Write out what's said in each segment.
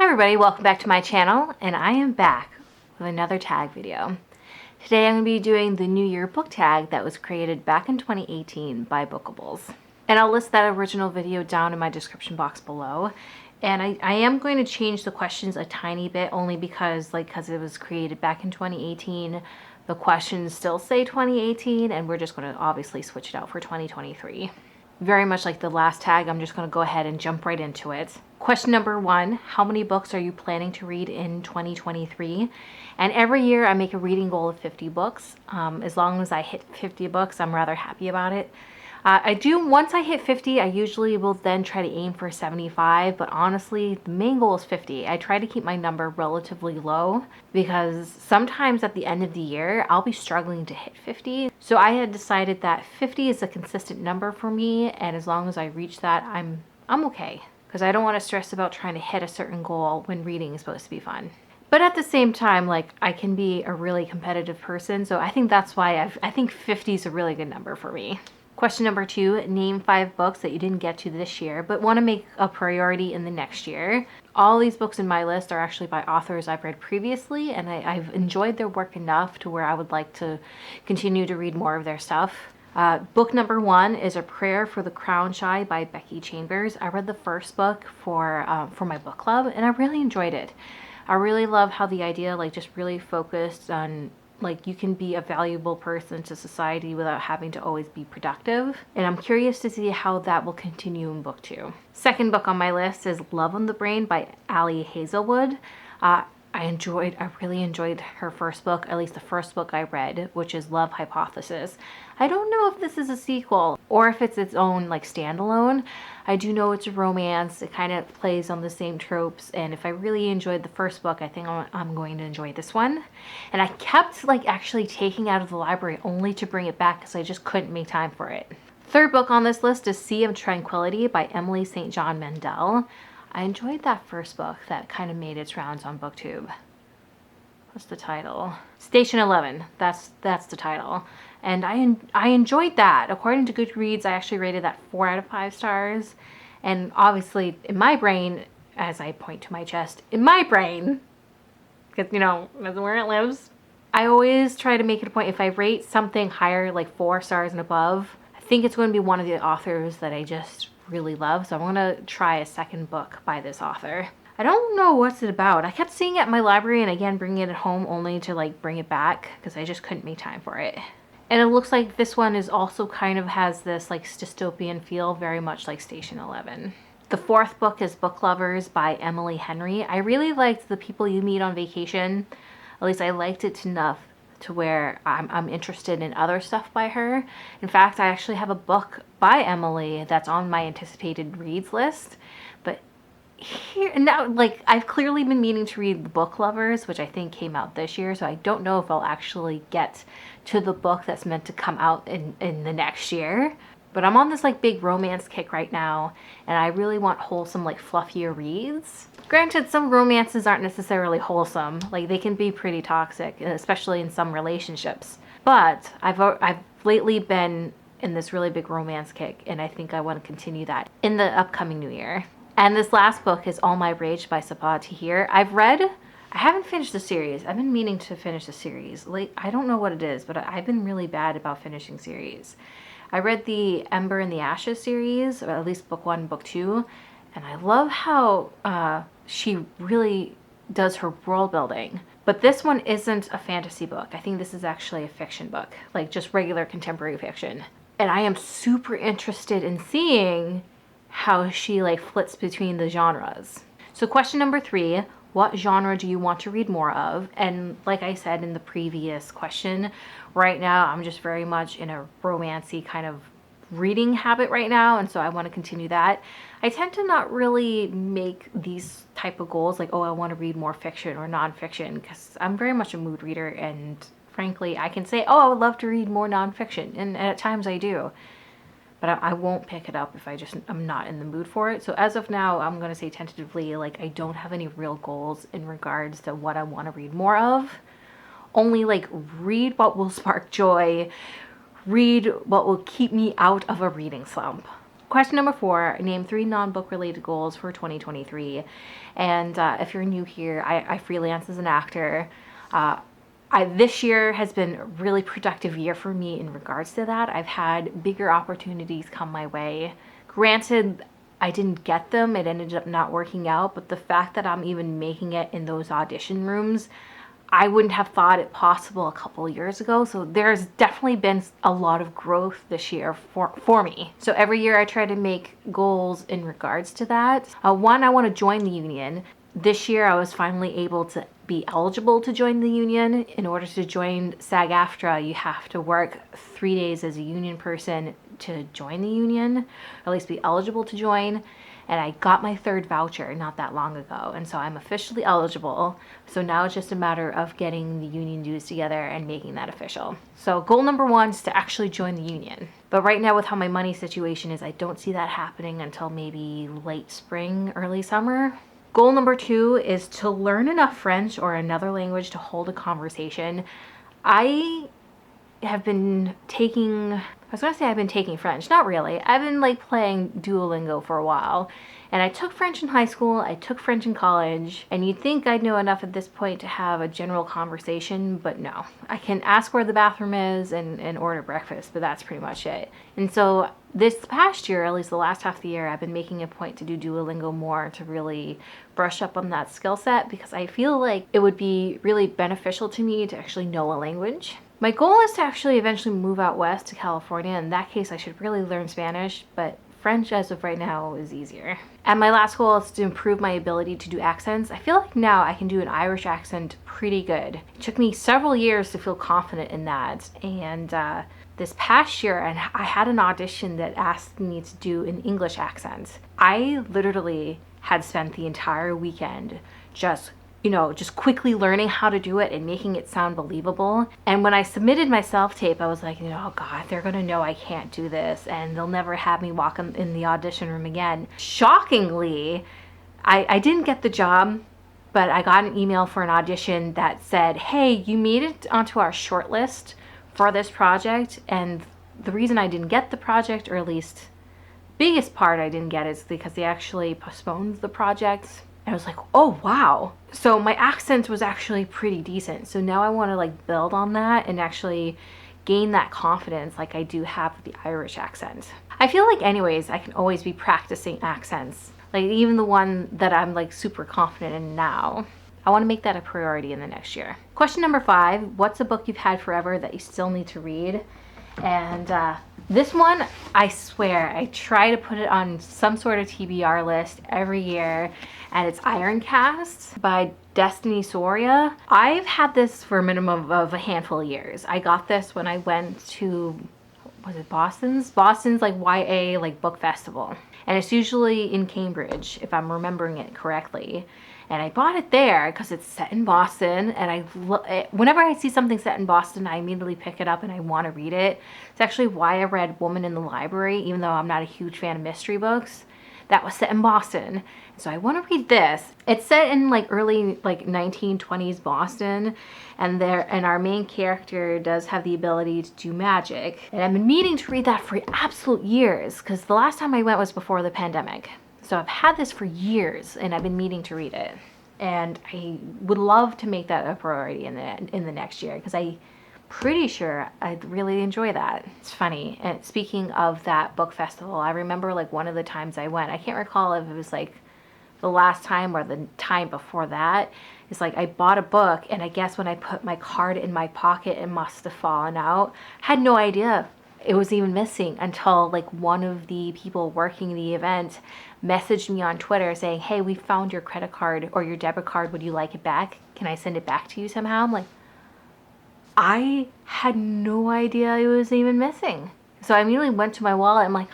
Hi everybody, welcome back to my channel, and I am back with another tag video. Today I'm going to be doing the New Year book tag that was created back in 2018 by Bookables. And I'll list that original video down in my description box below. And I am going to change the questions a tiny bit, only because it was created back in 2018, the questions still say 2018, and we're just going to obviously switch it out for 2023. Very much like the last tag, I'm just going to go ahead and jump right into it. Question number 1, how many books are you planning to read in 2023? And every year I make a reading goal of 50 books. As long as I hit 50 books, I'm rather happy about it. Once I hit 50, I usually will then try to aim for 75, but honestly, the main goal is 50. I try to keep my number relatively low because sometimes at the end of the year, I'll be struggling to hit 50. So I had decided that 50 is a consistent number for me, and as long as I reach that, I'm okay. Because I don't want to stress about trying to hit a certain goal when reading is supposed to be fun. But at the same time, I can be a really competitive person, so I think that's why I think 50 is a really good number for me. Question number 2, name 5 books that you didn't get to this year, but want to make a priority in the next year. All these books in my list are actually by authors I've read previously, and I've enjoyed their work enough to where I would like to continue to read more of their stuff. Book number 1 is A Prayer for the Crown Shy by Becky Chambers. I read the first book for my book club, and I really enjoyed it. I really love how the idea just really focused on you can be a valuable person to society without having to always be productive. And I'm curious to see how that will continue in book 2. Second book on my list is Love on the Brain by Ali Hazelwood. I really enjoyed her first book, at least the first book I read, which is Love Hypothesis. I don't know if this is a sequel or if it's its own standalone. I do know it's a romance. It kind of plays on the same tropes, and if I really enjoyed the first book, I think I'm going to enjoy this one. And I kept actually taking out of the library only to bring it back because I just couldn't make time for it. Third book on this list is Sea of Tranquility by Emily St. John Mandel. I enjoyed that first book that kind of made its rounds on BookTube. What's the title? Station 11. That's the title. And I enjoyed that. According to Goodreads, I actually rated that 4 out of 5 stars. And obviously, in my brain, as I point to my chest, in my brain, because, that's where it lives, I always try to make it a point, if I rate something higher, 4 stars and above, I think it's going to be one of the authors that I just really love. So I'm going to try a second book by this author. I don't know what's it about. I kept seeing it at my library and again bringing it home only to bring it back because I just couldn't make time for it. And it looks like this one is also kind of has this dystopian feel, very much like Station 11. The fourth book is Book Lovers by Emily Henry. I really liked The People You Meet on Vacation. At least I liked it enough to where I'm interested in other stuff by her. In fact, I actually have a book by Emily that's on my anticipated reads list. But here now, I've clearly been meaning to read The Book Lovers, which I think came out this year, so I don't know if I'll actually get to the book that's meant to come out in the next year. But I'm on this big romance kick right now, and I really want wholesome, fluffier reads. Granted, some romances aren't necessarily wholesome. They can be pretty toxic, especially in some relationships. But I've lately been in this really big romance kick, and I think I want to continue that in the upcoming new year. And this last book is All My Rage by Sabaa Tahir. I haven't finished the series. I've been meaning to finish the series. I don't know what it is, but I've been really bad about finishing series. I read the Ember and the Ashes series, or at least book 1 and book 2, and I love how she really does her world building. But this one isn't a fantasy book. I think this is actually a fiction book, just regular contemporary fiction. And I am super interested in seeing how she flits between the genres. So question number 3, what genre do you want to read more of? And like I said in the previous question, right now I'm just very much in a romancy kind of reading habit right now, and so I want to continue that. I tend to not really make these type of goals I want to read more fiction or nonfiction, because I'm very much a mood reader, and frankly I can say, I would love to read more nonfiction, and at times I do. But I won't pick it up if I'm not in the mood for it. So as of now, I'm going to say tentatively, I don't have any real goals in regards to what I want to read more of. Only read what will spark joy, read what will keep me out of a reading slump. Question number 4, name 3 non-book related goals for 2023. And if you're new here, I freelance as an actor. This year has been a really productive year for me in regards to that. I've had bigger opportunities come my way. Granted, I didn't get them. It ended up not working out. But the fact that I'm even making it in those audition rooms, I wouldn't have thought it possible a couple of years ago. So there's definitely been a lot of growth this year for me. So every year I try to make goals in regards to that. One, I want to join the union. This year I was finally able to be eligible to join the union. In order to join SAG-AFTRA, you have to work 3 days as a union person to join the union, or at least be eligible to join. And I got my 3rd voucher not that long ago, and so I'm officially eligible. So now it's just a matter of getting the union dues together and making that official. So goal number 1 is to actually join the union. But right now, with how my money situation is, I don't see that happening until maybe late spring, early summer. Goal number 2 is to learn enough French or another language to hold a conversation. I have been taking French. Not really. I've been like playing Duolingo for a while. And I took French in high school, I took French in college, and you'd think I'd know enough at this point to have a general conversation, but no. I can ask where the bathroom is and order breakfast, but that's pretty much it. And so this past year, at least the last half of the year, I've been making a point to do Duolingo more to really brush up on that skill set, because I feel like it would be really beneficial to me to actually know a language. My goal is to actually eventually move out west to California. In that case, I should really learn Spanish, but French as of right now is easier. And my last goal is to improve my ability to do accents. I feel like now I can do an Irish accent pretty good. It took me several years to feel confident in that. And this past year, and I had an audition that asked me to do an English accent. I literally had spent the entire weekend just quickly learning how to do it and making it sound believable. And when I submitted my self-tape, I was like, oh God, they're gonna know I can't do this and they'll never have me walk in the audition room again. Shockingly, I didn't get the job, but I got an email for an audition that said, hey, you made it onto our shortlist for this project. And the reason I didn't get the project, or at least biggest part I didn't get, is because they actually postponed the project. And I was like, oh, wow. So my accent was actually pretty decent. So now I want to like build on that and actually gain that confidence like I do have with the Irish accent. I feel like anyways, I can always be practicing accents. Like even the one that I'm like super confident in now. I want to make that a priority in the next year. Question number 5, what's a book you've had forever that you still need to read? And this one, I swear, I try to put it on some sort of TBR list every year, and it's Iron Cast by Destiny Soria. I've had this for a minimum of a handful of years. I got this when I went to, was it Boston's like YA like book festival, and it's usually in Cambridge if I'm remembering it correctly. And I bought it there because it's set in Boston, and whenever I see something set in Boston, I immediately pick it up and I want to read it. It's actually why I read Woman in the Library, even though I'm not a huge fan of mystery books. That was set in Boston. So I want to read this. It's set in like early like 1920s Boston, and our main character does have the ability to do magic. And I've been meaning to read that for absolute years, because the last time I went was before the pandemic. So I've had this for years, and I've been meaning to read it. And I would love to make that a priority in the next year, because I'm pretty sure I'd really enjoy that. It's funny. And speaking of that book festival, I remember like one of the times I went, I can't recall if it was like the last time or the time before that. It's like I bought a book, and I guess when I put my card in my pocket, it must have fallen out. I had no idea it was even missing until like one of the people working the event messaged me on Twitter saying, hey, we found your credit card or your debit card. Would you like it back? Can I send it back to you somehow? I'm like, I had no idea it was even missing. So I immediately went to my wallet. I'm like,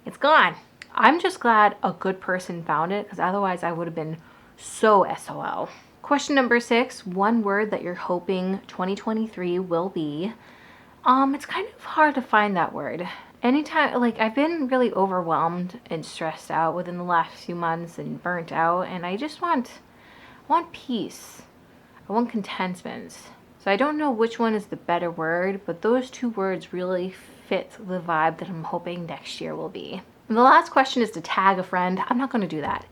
it's gone. I'm just glad a good person found it, because otherwise I would have been so SOL. Question number 6, one word that you're hoping 2023 will be. It's kind of hard to find that word. Anytime, like, I've been really overwhelmed and stressed out within the last few months and burnt out, and I just want peace. I want contentment. So I don't know which one is the better word, but those two words really fit the vibe that I'm hoping next year will be. And the last question is to tag a friend. I'm not going to do that.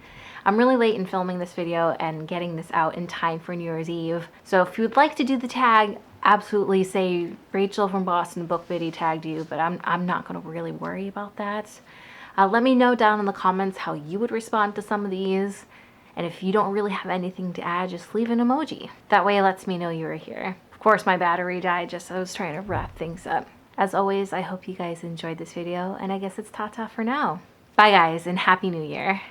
I'm really late in filming this video and getting this out in time for New Year's Eve. So if you would like to do the tag, absolutely say Rachel from Boston Book Biddy tagged you, but I'm not going to really worry about that. Let me know down in the comments how you would respond to some of these. And if you don't really have anything to add, just leave an emoji. That way it lets me know you were here. Of course, my battery died just as I was trying to wrap things up. As always, I hope you guys enjoyed this video, and I guess it's ta-ta for now. Bye guys, and Happy New Year.